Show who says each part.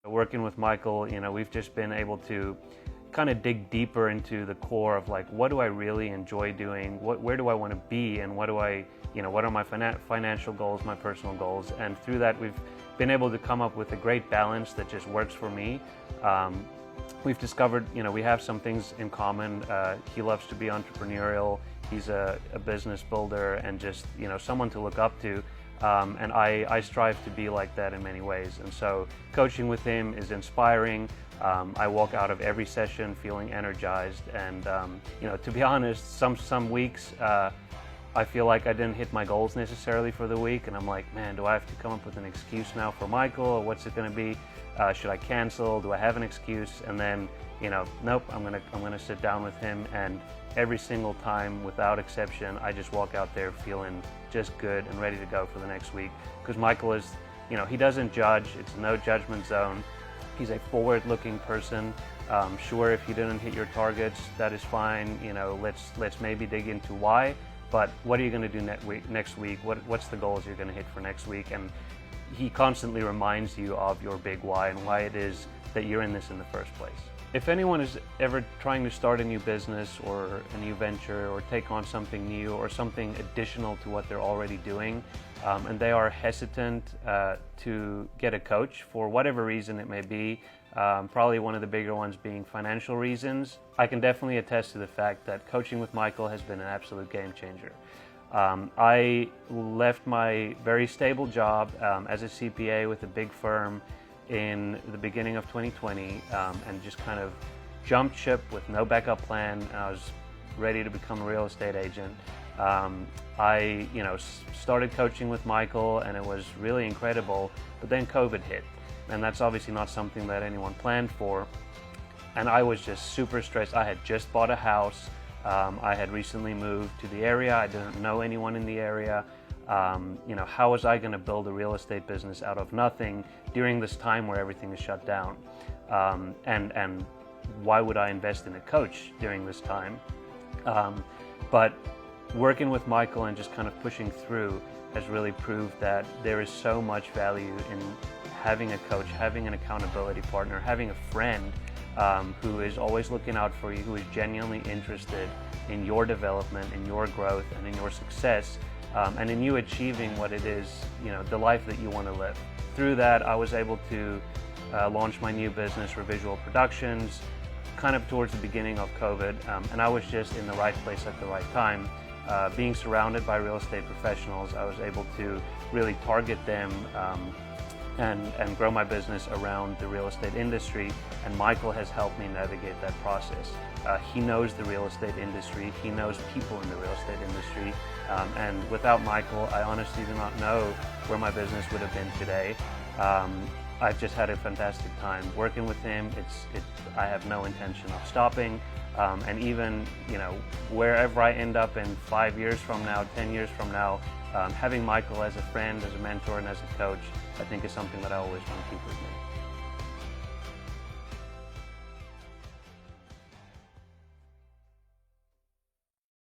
Speaker 1: Working with Michael, we've just been able to kind of dig deeper into the core of like, what do I really enjoy doing? Where do I want to be? And what are my financial goals, my personal goals? And through that, we've been able to come up with a great balance that just works for me. We've discovered, we have some things in common. He loves to be entrepreneurial. He's a business builder and just, someone to look up to. And I strive to be like that in many ways. And so coaching with him is inspiring. I walk out of every session feeling energized. And, to be honest, some weeks I feel like I didn't hit my goals necessarily for the week. And I'm like, man, do I have to come up with an excuse now for Michael? Or what's it going to be? Should I cancel? Do I have an excuse? And then, nope, I'm gonna sit down with him, and every single time, without exception, I just walk out there feeling just good and ready to go for the next week. Because Michael is, he doesn't judge. It's no judgment zone. He's a forward-looking person. Sure, if you didn't hit your targets, that is fine. Let's maybe dig into why. But what are you going to do next week? What's the goals you're going to hit for next week? And he constantly reminds you of your big why and why it is that you're in this in the first place. If anyone is ever trying to start a new business or a new venture or take on something new or something additional to what they're already doing, and they are hesitant to get a coach for whatever reason it may be, probably one of the bigger ones being financial reasons, I can definitely attest to the fact that coaching with Michael has been an absolute game changer. I left my very stable job as a CPA with a big firm in the beginning of 2020 and just kind of jumped ship with no backup plan. I was ready to become a real estate agent. I started coaching with Michael, and it was really incredible, but then COVID hit, and that's obviously not something that anyone planned for. And I was just super stressed. I had just bought a house. I had recently moved to the area. I didn't know anyone in the area. How was I going to build a real estate business out of nothing during this time where everything is shut down? And why would I invest in a coach during this time? But working with Michael and just kind of pushing through has really proved that there is so much value in having a coach, having an accountability partner, having a friend who is always looking out for you, who is genuinely interested in your development, in your growth, and in your success, and in you achieving what it is, the life that you want to live. Through that, I was able to launch my new business, Visual Productions, kind of towards the beginning of COVID, and I was just in the right place at the right time. Being surrounded by real estate professionals, I was able to really target them and grow my business around the real estate industry, and Michael has helped me navigate that process. He knows the real estate industry, he knows people in the real estate industry, and without Michael, I honestly do not know where my business would have been today. I've just had a fantastic time working with him. I have no intention of stopping, and even wherever I end up in 5 years from now, 10 years from now, having Michael as a friend, as a mentor, and as a coach, I think is something that I always want to keep with me.